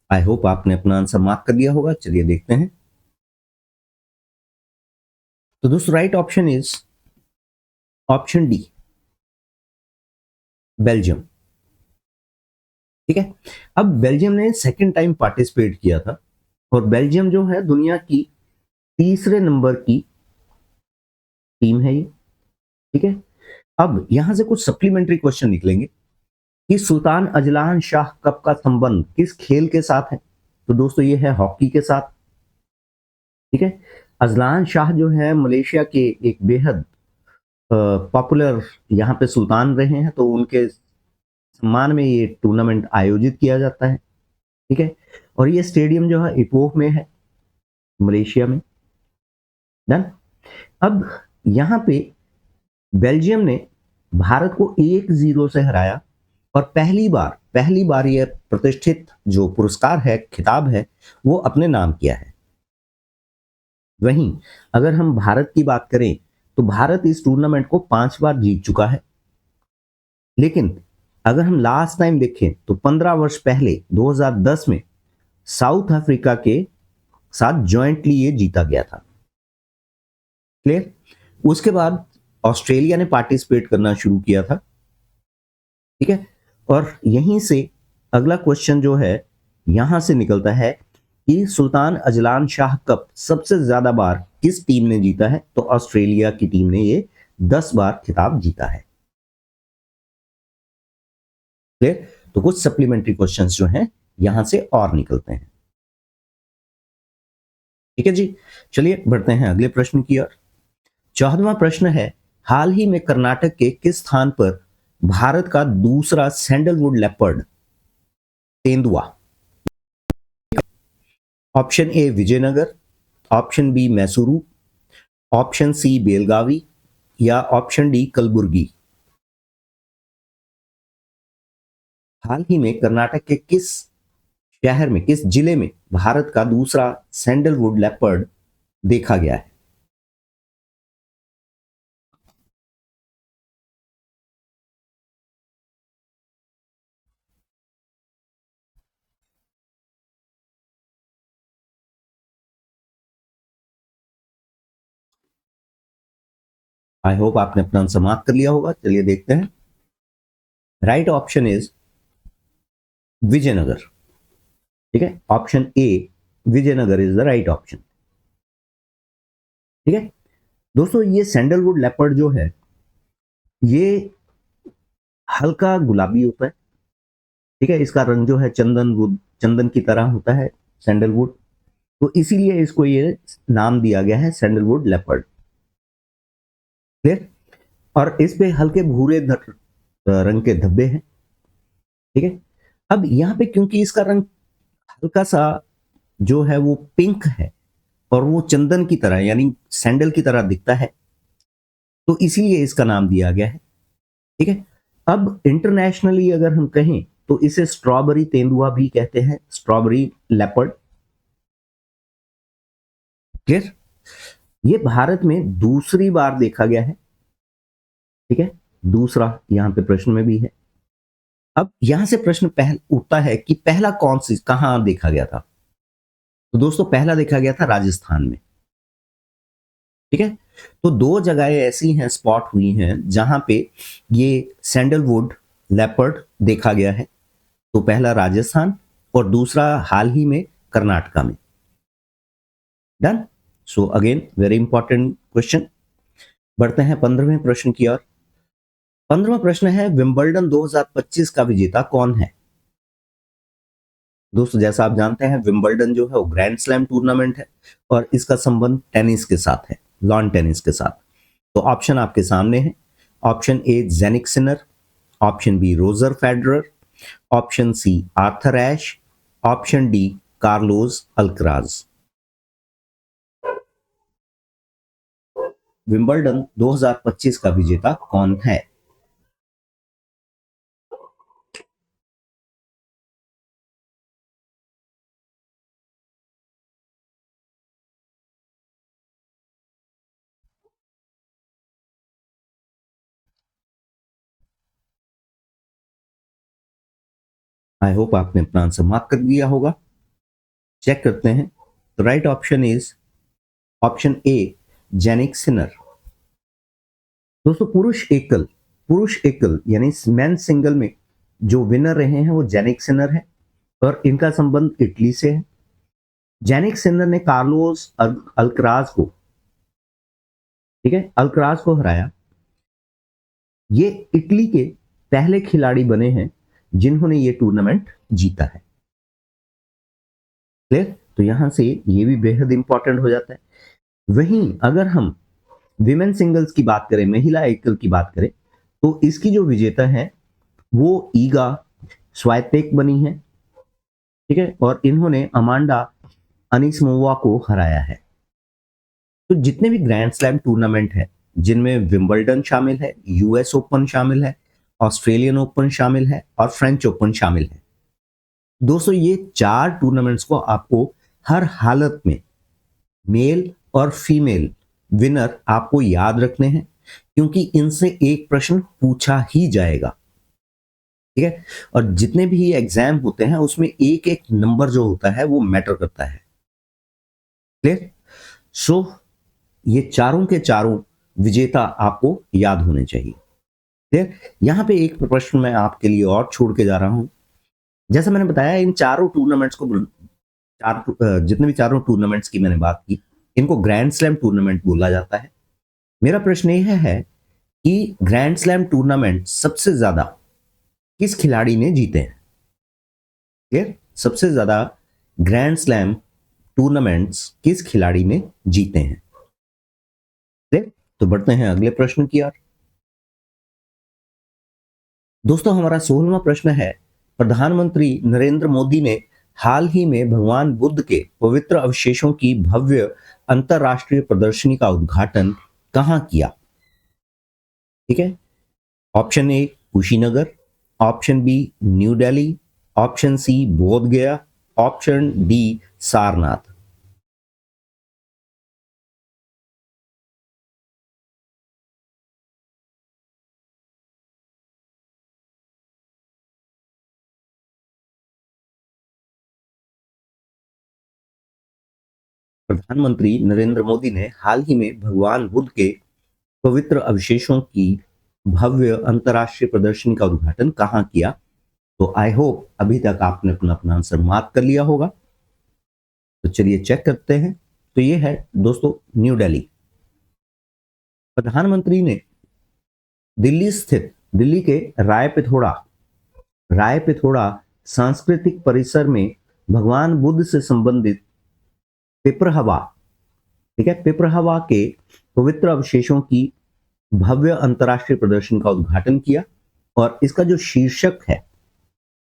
आई होप आपने अपना आंसर मार्क कर दिया होगा। चलिए देखते हैं। तो दोस्तों right option is option D, Belgium. ठीक है, अब बेल्जियम ने सेकेंड टाइम पार्टिसिपेट किया था, और बेल्जियम जो है दुनिया की तीसरे नंबर की टीम है ये। ठीक है, अब यहां से कुछ सप्लीमेंट्री क्वेश्चन निकलेंगे कि सुल्तान अजलान शाह कप का संबंध किस खेल के साथ है? तो दोस्तों ये है हॉकी के साथ। ठीक है, अजलान शाह जो है मलेशिया के एक बेहद पॉपुलर यहाँ पे सुल्तान रहे हैं, तो उनके सम्मान में ये टूर्नामेंट आयोजित किया जाता है। ठीक है, और ये स्टेडियम जो है इपोह में है, मलेशिया में। डन। अब यहाँ पे बेल्जियम ने भारत को 1-0 से हराया, और पहली बार ये प्रतिष्ठित जो पुरस्कार है, खिताब है, वो अपने नाम किया है। वहीं अगर हम भारत की बात करें तो भारत इस टूर्नामेंट को 5 बार जीत चुका है। लेकिन अगर हम लास्ट टाइम देखें तो 15 वर्ष पहले 2010 में साउथ अफ्रीका के साथ जॉइंटली ये जीता गया था। क्लियर? उसके बाद ऑस्ट्रेलिया ने पार्टिसिपेट करना शुरू किया था। ठीक है, और यहीं से अगला क्वेश्चन जो है यहां से निकलता है कि सुल्तान अजलान शाह कप सबसे ज्यादा बार किस टीम ने जीता है? तो ऑस्ट्रेलिया की टीम ने ये 10 बार खिताब जीता है। क्लियर? तो कुछ सप्लीमेंट्री क्वेश्चंस जो हैं यहां से और निकलते हैं। ठीक है जी, चलिए बढ़ते हैं अगले प्रश्न की ओर। 14वां प्रश्न है, हाल ही में कर्नाटक के किस स्थान पर भारत का दूसरा सैंडलवुड लेपर्ड तेंदुआ? Option A Vijayanagar, option B Mysuru, option C Belagavi, या ऑप्शन डी कलबुर्गी? हाल ही में कर्नाटक के किस शहर में, किस जिले में भारत का दूसरा सैंडलवुड लेपर्ड देखा गया है? आई होप आपने अपना आंसर मार्क कर लिया होगा। चलिए देखते हैं। Right option is Vijayanagar. ठीक है, option A Vijayanagar is the right option. ठीक है दोस्तों, ये सैंडलवुड लेपर्ड जो है ये हल्का गुलाबी होता है। ठीक है, इसका रंग जो है चंदन की तरह होता है सैंडलवुड, तो इसीलिए इसको ये नाम दिया गया है सैंडलवुड लेपर्ड। क्लियर? और इस पे हल्के भूरे रंग के धब्बे हैं। ठीक है, अब यहां पे क्योंकि इसका रंग हल्का सा जो है वो पिंक है और वो चंदन की तरह यानी सैंडल की तरह दिखता है, तो इसीलिए इसका नाम दिया गया है। ठीक है, अब इंटरनेशनली अगर हम कहें तो इसे स्ट्रॉबेरी तेंदुआ भी कहते हैं, स्ट्रॉबेरी लेपर्ड। क्लियर? ये भारत में दूसरी बार देखा गया है। ठीक है, दूसरा यहां पे प्रश्न में भी है। अब यहां से प्रश्न उठता है कि पहला कौन सी कहां देखा गया था? तो दोस्तों पहला देखा गया था राजस्थान में। ठीक है, तो दो जगहें ऐसी हैं, स्पॉट हुई हैं जहां पे ये सैंडलवुड लेपर्ड देखा गया है। तो पहला राजस्थान और दूसरा हाल ही में कर्नाटका में। Done. So again very important question. बढ़ते हैं 15वें प्रश्न की ओर। 15वां प्रश्न है, विंबलडन 2025 का विजेता कौन है? दोस्तों जैसा आप जानते हैं विंबलडन जो है वो ग्रैंड स्लैम टूर्नामेंट है और इसका संबंध टेनिस के साथ है, लॉन टेनिस के साथ। तो ऑप्शन आपके सामने है। Option A Jannik Sinner, option B Roger Federer, option C Arthur Ashe, option D Carlos Alcaraz. Wimbledon 2025 का विजेता कौन है? आई होप आपने अपना आंसर मार्क कर दिया होगा। चेक करते हैं। तो right option is option A Jannik Sinner. दोस्तों पुरुष एकल यानी मेन सिंगल में जो विनर रहे हैं वो जेनिक सिनर है और इनका संबंध इटली से है। जेनिक सिनर ने कार्लोस अल्कराज को, ठीक है, अल्कराज को हराया। ये इटली के पहले खिलाड़ी बने हैं जिन्होंने ये टूर्नामेंट जीता है। क्लियर? तो यहां से ये भी बेहद इंपॉर्टेंट हो जाता है। वहीं अगर हम विमेन सिंगल्स की बात करें, महिला एकल की बात करें, तो इसकी जो विजेता है वो ईगा स्वाइतेक बनी है। ठीक है, और इन्होंने अमांडा अनिसमोवा को हराया है। तो जितने भी ग्रैंड स्लैम टूर्नामेंट है जिनमें विंबलडन शामिल है, यूएस ओपन शामिल है, ऑस्ट्रेलियन ओपन शामिल है और फ्रेंच ओपन शामिल है। दोस्तों ये चार टूर्नामेंट्स को आपको हर हालत में मेल और फीमेल विनर आपको याद रखने हैं, क्योंकि इनसे एक प्रश्न पूछा ही जाएगा। ठीक है, और जितने भी एग्जाम होते हैं उसमें एक एक नंबर जो होता है वो मैटर करता है। क्लियर? सो ये चारों के चारों विजेता आपको याद होने चाहिए। क्लियर? यहां पे एक प्रश्न मैं आपके लिए और छोड़ के जा रहा हूं। जैसा मैंने बताया इन चारों टूर्नामेंट्स को, जितने भी चारों टूर्नामेंट्स की मैंने बात की, इनको ग्रैंड स्लैम टूर्नामेंट बोला जाता है। मेरा प्रश्न यह है कि ग्रैंड स्लैम टूर्नामेंट सबसे ज्यादा किस खिलाड़ी ने जीते हैं? क्लियर? सबसे ज्यादा ग्रैंड स्लैम टूर्नामेंट्स किस खिलाड़ी ने जीते हैं? क्लियर? तो बढ़ते हैं अगले प्रश्न की ओर। दोस्तों हमारा 16वां प्रश्न है, प्रधानमंत्री नरेंद्र मोदी ने हाल ही में भगवान बुद्ध के पवित्र अवशेषों की भव्य अंतरराष्ट्रीय प्रदर्शनी का उद्घाटन कहां किया? ठीक है, option A Kushinagar, option B New Delhi, option C Bodh Gaya, option D Sarnath. प्रधानमंत्री नरेंद्र मोदी ने हाल ही में भगवान बुद्ध के पवित्र अवशेषों की भव्य अंतर्राष्ट्रीय प्रदर्शनी का उद्घाटन कहाँ किया? तो आई होप अभी तक आपने अपना अपना आंसर मार्क कर लिया होगा। तो चलिए चेक करते हैं। तो ये है दोस्तों न्यू दिल्ली। प्रधानमंत्री ने दिल्ली स्थित दिल्ली के राय पिथोड़ा सांस्कृतिक परिसर में भगवान बुद्ध से संबंधित पिपरहवा, ठीक है, पिपरहवा के पवित्र अवशेषों की भव्य अंतर्राष्ट्रीय प्रदर्शन का उद्घाटन किया और इसका जो शीर्षक है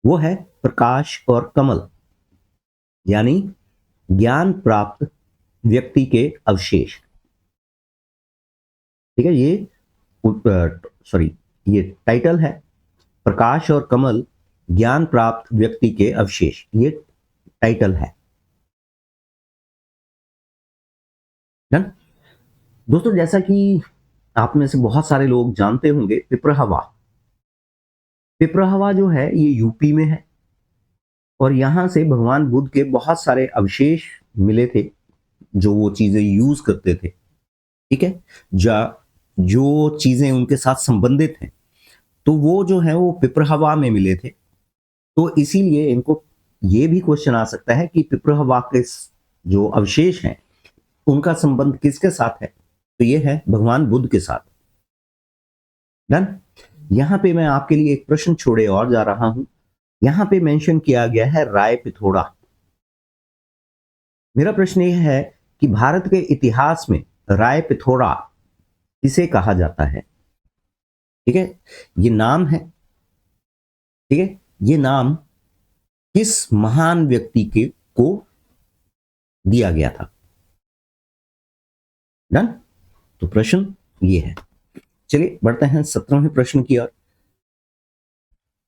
वो है प्रकाश और कमल, यानी ज्ञान प्राप्त व्यक्ति के अवशेष। ठीक है, ये टाइटल है, प्रकाश और कमल ज्ञान प्राप्त व्यक्ति के अवशेष, ये टाइटल है। दोस्तों जैसा कि आप में से बहुत सारे लोग जानते होंगे, पिपरहवा जो है ये यूपी में है और यहां से भगवान बुद्ध के बहुत सारे अवशेष मिले थे जो वो चीजें यूज करते थे। ठीक है, जो चीजें उनके साथ संबंधित हैं तो वो जो है वो पिपरहवा में मिले थे। तो इसीलिए इनको ये भी क्वेश्चन आ सकता है कि पिपरहवा के जो अवशेष हैं उनका संबंध किसके साथ है? तो ये है भगवान बुद्ध के साथ। डन। यहां पे मैं आपके लिए एक प्रश्न छोड़े और जा रहा हूं। यहां पे मेंशन किया गया है राय पिथोड़ा। मेरा प्रश्न यह है कि भारत के इतिहास में राय पिथोड़ा किसे कहा जाता है? ठीक है, ये नाम है, ठीक है, ये नाम किस महान व्यक्ति के को दिया गया था? डन। तो प्रश्न ये है। चलिए बढ़ते हैं 17वें प्रश्न की ओर।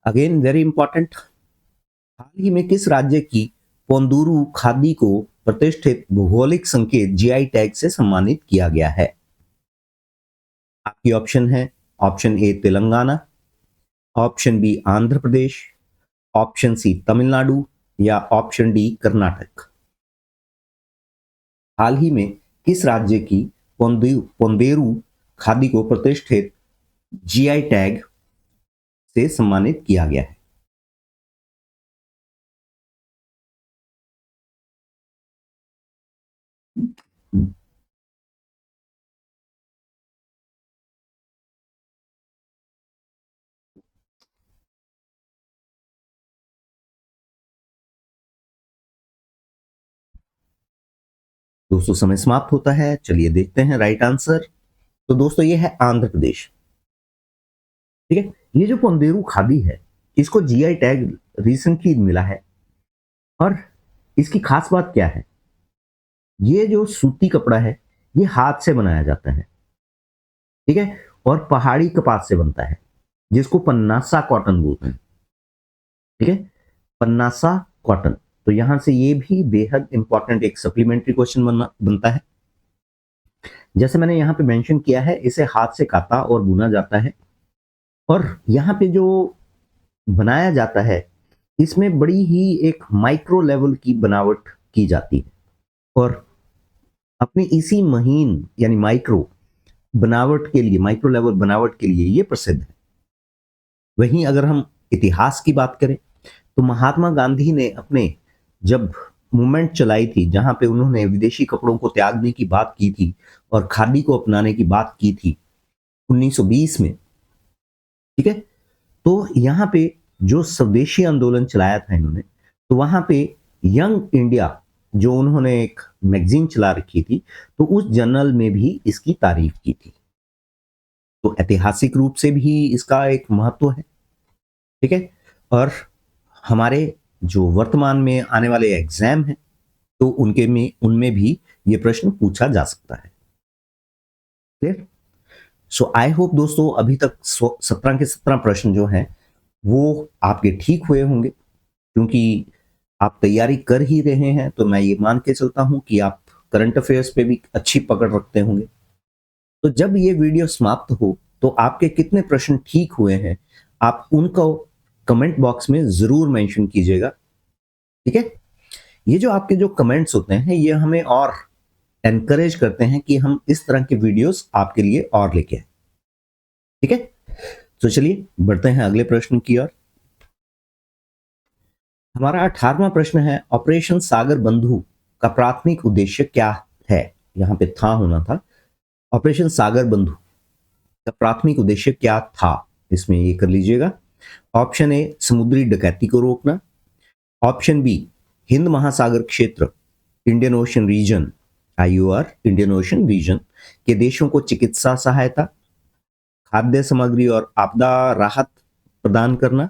Again very important. हाल ही में किस राज्य की पोंदुरु खादी को प्रतिष्ठित भौगोलिक संकेत जीआई टैग से सम्मानित किया गया है? आपकी ऑप्शन है, option A Telangana, option B Andhra Pradesh, option C Tamil Nadu या ऑप्शन डी कर्नाटक। हाल ही में किस राज्य की पोंदेरू खादी को प्रतिष्ठित जीआई टैग से सम्मानित किया गया है? दोस्तों समय समाप्त होता है। चलिए देखते हैं राइट आंसर। तो दोस्तों ये है आंध्र प्रदेश। ठीक है, ये जो पोंदेरू खादी है इसको जीआई टैग रिसेंटली मिला है और इसकी खास बात क्या है? ये जो सूती कपड़ा है ये हाथ से बनाया जाता है, ठीक है, और पहाड़ी कपास से बनता है जिसको पन्नासा कॉटन बोलते हैं। ठीक है, पन्नासा कॉटन। तो यहां से ये भी बेहद इंपॉर्टेंट एक सप्लीमेंट्री क्वेश्चन बनता है। जैसे मैंने यहाँ पे मेंशन किया है, इसे हाथ से काता और बुना जाता है और यहाँ पे जो बनाया जाता है इसमें बड़ी ही एक माइक्रो लेवल की बनावट की जाती है और अपनी इसी महीन यानी माइक्रो लेवल बनावट के लिए ये प्रसिद्ध है। वहीं अगर हम इतिहास की बात करें तो महात्मा गांधी ने अपने जब मूवमेंट चलाई थी जहां पे उन्होंने विदेशी कपड़ों को त्यागने की बात की थी और खादी को अपनाने की बात की थी 1920 में, ठीक है, तो यहाँ पे जो स्वदेशी आंदोलन चलाया था इन्होंने, तो वहां पे यंग इंडिया जो उन्होंने एक मैगजीन चला रखी थी तो उस जर्नल में भी इसकी तारीफ की थी। तो ऐतिहासिक रूप से भी इसका एक महत्व है। ठीक है, और हमारे जो वर्तमान में आने वाले एग्जाम हैं तो उनमें भी ये प्रश्न पूछा जा सकता है। क्लियर? सो आई होप दोस्तों अभी तक 17 के 17 प्रश्न जो हैं वो आपके ठीक हुए होंगे, क्योंकि आप तैयारी कर ही रहे हैं, तो मैं ये मान के चलता हूं कि आप करंट अफेयर्स पे भी अच्छी पकड़ रखते होंगे। तो जब ये वीडियो समाप्त हो तो आपके कितने प्रश्न ठीक हुए हैं आप उनको कमेंट बॉक्स में जरूर मेंशन कीजिएगा, ठीक है। ये जो आपके जो कमेंट्स होते हैं ये हमें और एनकरेज करते हैं कि हम इस तरह के वीडियोस आपके लिए और लेके आए, ठीक है। तो चलिए बढ़ते हैं अगले प्रश्न की ओर। हमारा 18वां प्रश्न है, ऑपरेशन सागर बंधु का प्राथमिक उद्देश्य क्या है। यहां पे था होना था। ऑपरेशन सागर बंधु का प्राथमिक उद्देश्य क्या था, इसमें ये कर लीजिएगा। ऑप्शन ए समुद्री डकैती को रोकना, ऑप्शन बी हिंद महासागर क्षेत्र Indian Ocean region IOR Indian Ocean region के देशों को चिकित्सा सहायता, खाद्य सामग्री और आपदा राहत प्रदान करना,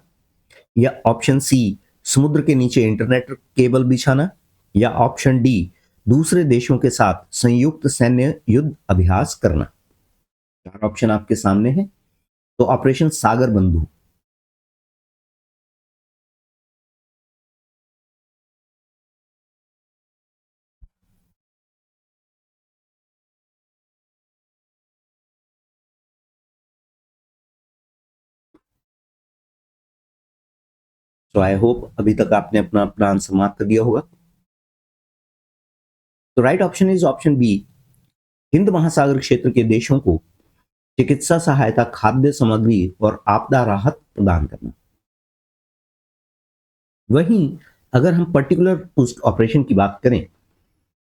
या ऑप्शन सी समुद्र के नीचे इंटरनेट केबल बिछाना, या ऑप्शन डी दूसरे देशों के साथ संयुक्त सैन्य युद्ध अभ्यास करना। चार ऑप्शन आपके सामने हैं। तो ऑपरेशन सागर बंधु, तो आई होप अभी तक आपने अपना अपना आंसर मार्क कर दिया होगा। तो right option is option B, हिंद महासागर क्षेत्र के देशों को चिकित्सा सहायता, खाद्य सामग्री और आपदा राहत प्रदान करना। वहीं अगर हम पर्टिकुलर उस ऑपरेशन की बात करें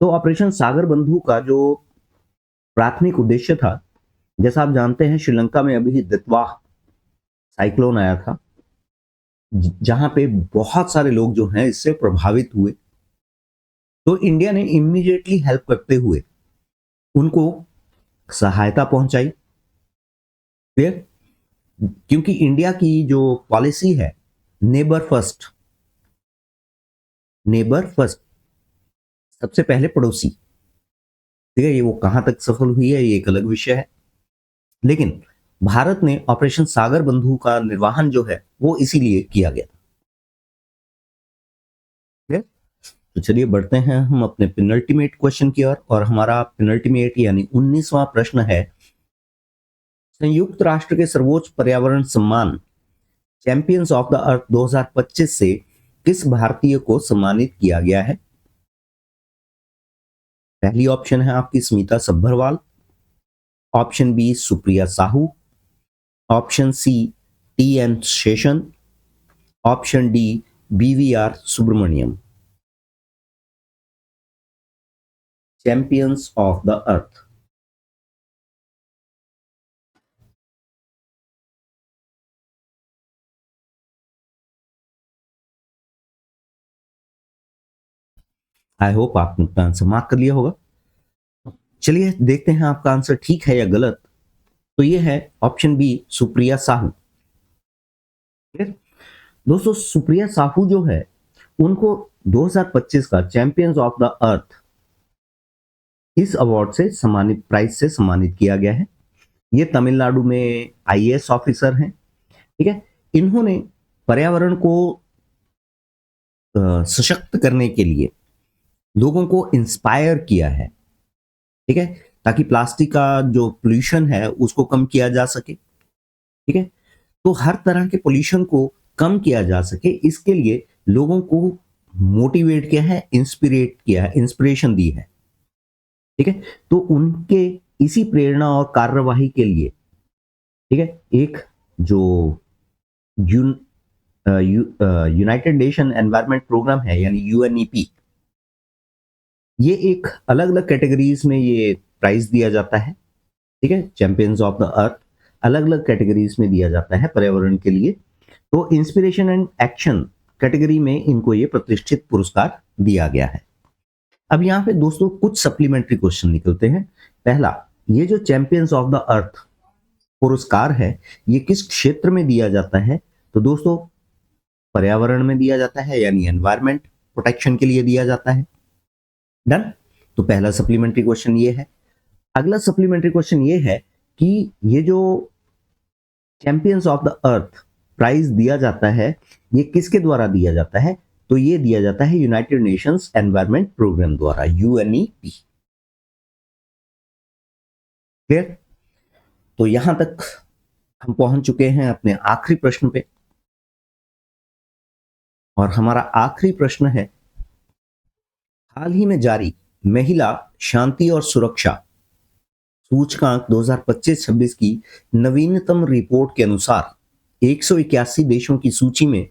तो ऑपरेशन सागर बंधु का जो प्राथमिक उद्देश्य था, जैसा आप जानते हैं श्रीलंका में अभी दितवा साइक्लोन आया था, जहां पे बहुत सारे लोग जो हैं इससे प्रभावित हुए। तो इंडिया ने इमीडिएटली हेल्प करते हुए उनको सहायता पहुंचाई। क्लियर? क्योंकि इंडिया की जो पॉलिसी है नेबर फर्स्ट, नेबर फर्स्ट, सबसे पहले पड़ोसी, ठीक है। ये वो कहां तक सफल हुई है ये एक अलग विषय है, लेकिन भारत ने ऑपरेशन सागर बंधु का निर्वहन जो है वो इसीलिए किया गया। तो चलिए बढ़ते हैं हम अपने पेनल्टीमेट क्वेश्चन की ओर, और हमारा पेनल्टीमेट यानी 19वां प्रश्न है, संयुक्त राष्ट्र के सर्वोच्च पर्यावरण सम्मान चैंपियंस ऑफ द अर्थ 2025 से किस भारतीय को सम्मानित किया गया है। पहली ऑप्शन है आपकी Smita Sabharwal, option B Supriya Sahu, option C T N Seshan, option D BVR Subrahmanyam. Champions of the Earth, I hope आपने अपना आंसर मार्क कर लिया होगा। चलिए देखते हैं आपका आंसर ठीक है या गलत। तो ये है ऑप्शन बी सुप्रिया साहू। दोस्तों सुप्रिया साहू जो है उनको 2025 का चैंपियंस ऑफ द अर्थ इस अवार्ड से सम्मानित, प्राइज से सम्मानित किया गया है। ये तमिलनाडु में आईएएस ऑफिसर हैं, ठीक है। इन्होंने पर्यावरण को सशक्त करने के लिए लोगों को इंस्पायर किया है, ठीक है, ताकि प्लास्टिक का जो पोल्यूशन है उसको कम किया जा सके, ठीक है। तो हर तरह के पोल्यूशन को कम किया जा सके, इसके लिए लोगों को मोटिवेट किया है, इंस्पिरेट किया है, इंस्पिरेशन दी है, ठीक है। तो उनके इसी प्रेरणा और कार्यवाही के लिए, ठीक है, एक जो यूनाइटेड नेशन एनवायरमेंट प्रोग्राम है यानी यूएनईपी, ये एक अलग अलग कैटेगरीज में ये प्राइज दिया जाता है, ठीक है। चैंपियंस ऑफ द अर्थ अलग अलग कैटेगरीज में दिया जाता है पर्यावरण के लिए। तो इंस्पिरेशन एंड एक्शन कैटेगरी में इनको ये प्रतिष्ठित पुरस्कार दिया गया है। अब यहाँ पे दोस्तों कुछ सप्लीमेंट्री क्वेश्चन निकलते हैं। पहला, ये जो चैंपियंस ऑफ द अर्थ पुरस्कार है ये किस क्षेत्र में दिया जाता है। तो दोस्तों पर्यावरण में दिया जाता है, यानी एनवायरमेंट प्रोटेक्शन के लिए दिया जाता है। डन। तो पहला सप्लीमेंट्री क्वेश्चन ये है। अगला सप्लीमेंट्री क्वेश्चन ये है कि ये जो Champions of the Earth Prize दिया जाता है, ये किसके द्वारा दिया जाता है? तो ये दिया जाता है यूनाइटेड नेशंस एनवायरनमेंट प्रोग्राम द्वारा, यूएनईपी। क्लियर? तो यहां तक हम पहुंच चुके हैं अपने आखिरी प्रश्न पे, और हमारा आखिरी प्रश्न है, हाल ही में जारी महिला शांति और सुरक्षा सूचकांक 2025-26 की नवीनतम रिपोर्ट के अनुसार 181 देशों की सूची में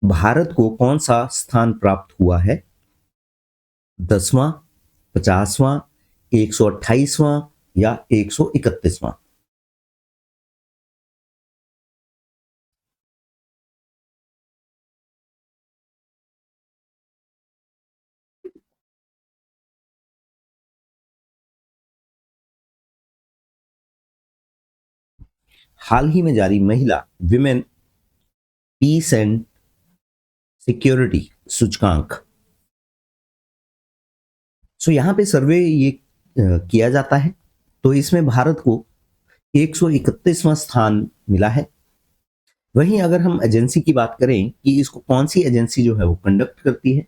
भारत को कौन सा स्थान प्राप्त हुआ है? 10वां, 50वां, 128वां या 131वां? हाल ही में जारी महिला विमेन पीस एंड सिक्योरिटी सूचकांक, सो यहां पे सर्वे ये किया जाता है, तो इसमें भारत को 131वां स्थान मिला है। वहीं अगर हम एजेंसी की बात करें कि इसको कौन सी एजेंसी जो है वो कंडक्ट करती है,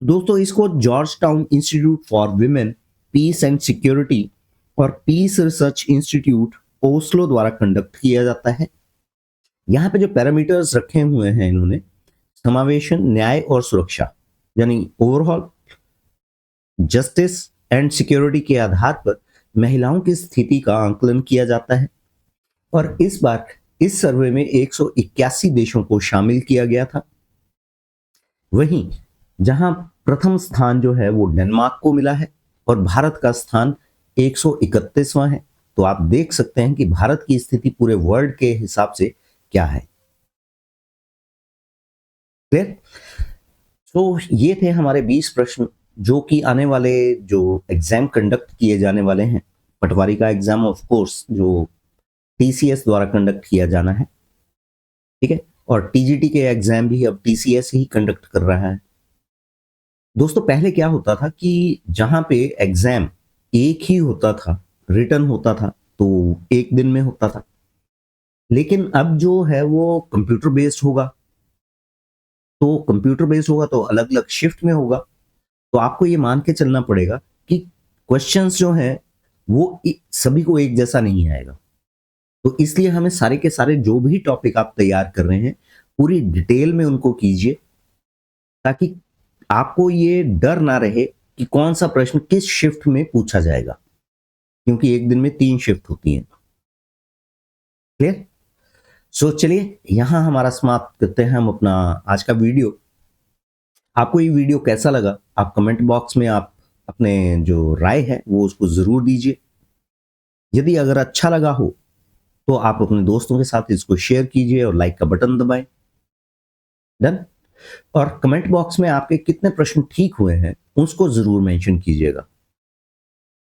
दोस्तों इसको Georgetown institute for women peace and security और पीस रिसर्च इंस्टीट्यूट ओस्लो द्वारा कंडक्ट किया जाता है। यहाँ पे जो पैरामीटर्स रखे हुए हैं इन्होंने, समावेशन, न्याय और सुरक्षा, यानी ओवरऑल जस्टिस एंड सिक्योरिटी के आधार पर महिलाओं की स्थिति का आंकलन किया जाता है। और इस बार इस सर्वे में 181 देशों को शामिल किया गया था। वहीं जहां प्रथम स्थान जो है वो डेनमार्क को मिला है और भारत का स्थान 131वां है। तो आप देख सकते हैं कि भारत की स्थिति पूरे वर्ल्ड के हिसाब से क्या है। क्लियर? तो ये थे हमारे 20 प्रश्न जो कि आने वाले जो एग्जाम कंडक्ट किए जाने वाले हैं, पटवारी का एग्जाम ऑफ कोर्स जो टीसीएस द्वारा कंडक्ट किया जाना है, ठीक है, और टीजीटी के एग्जाम भी अब टीसीएस ही कंडक्ट कर रहा है। दोस्तों पहले क्या होता था कि जहां पे एग्जाम एक ही होता था, रिटर्न होता था, तो एक दिन में होता था, लेकिन अब जो है वो कंप्यूटर बेस्ड होगा। तो कंप्यूटर बेस्ड होगा तो अलग अलग शिफ्ट में होगा, तो आपको ये मान के चलना पड़ेगा कि क्वेश्चंस जो हैं वो सभी को एक जैसा नहीं आएगा। तो इसलिए हमें सारे के सारे जो भी टॉपिक आप तैयार कर रहे हैं पूरी डिटेल में उनको कीजिए, ताकि आपको ये डर ना रहे कि कौन सा प्रश्न किस शिफ्ट में पूछा जाएगा, क्योंकि एक दिन में 3 शिफ्ट होती हैं। क्लियर? सो चलिए यहां हमारा समाप्त करते हैं हम अपना आज का वीडियो। आपको ये वीडियो कैसा लगा आप कमेंट बॉक्स में आप अपने जो राय है वो उसको जरूर दीजिए। यदि अगर अच्छा लगा हो तो आप अपने दोस्तों के साथ इसको शेयर कीजिए और लाइक का बटन दबाएं। डन? और कमेंट बॉक्स में आपके कितने प्रश्न ठीक हुए हैं उसको जरूर मेंशन कीजिएगा,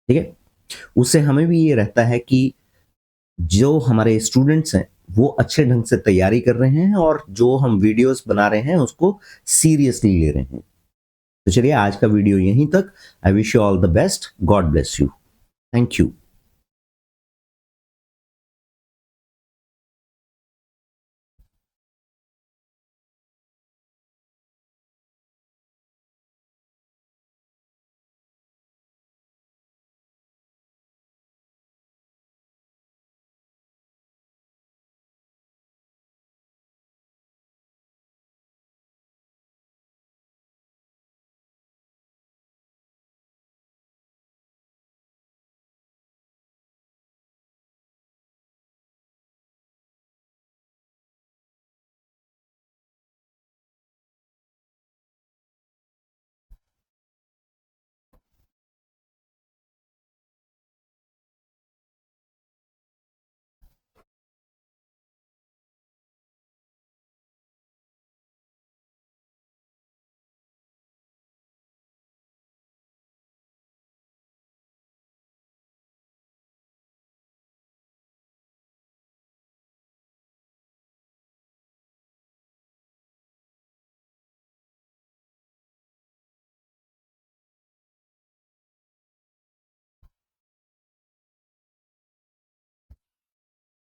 ठीक है? उससे हमें भी ये रहता है कि जो हमारे स्टूडेंट्स हैं वो अच्छे ढंग से तैयारी कर रहे हैं और जो हम वीडियोस बना रहे हैं उसको सीरियसली ले रहे हैं। तो चलिए आज का वीडियो यहीं तक। I wish you all the best. God bless you. Thank you.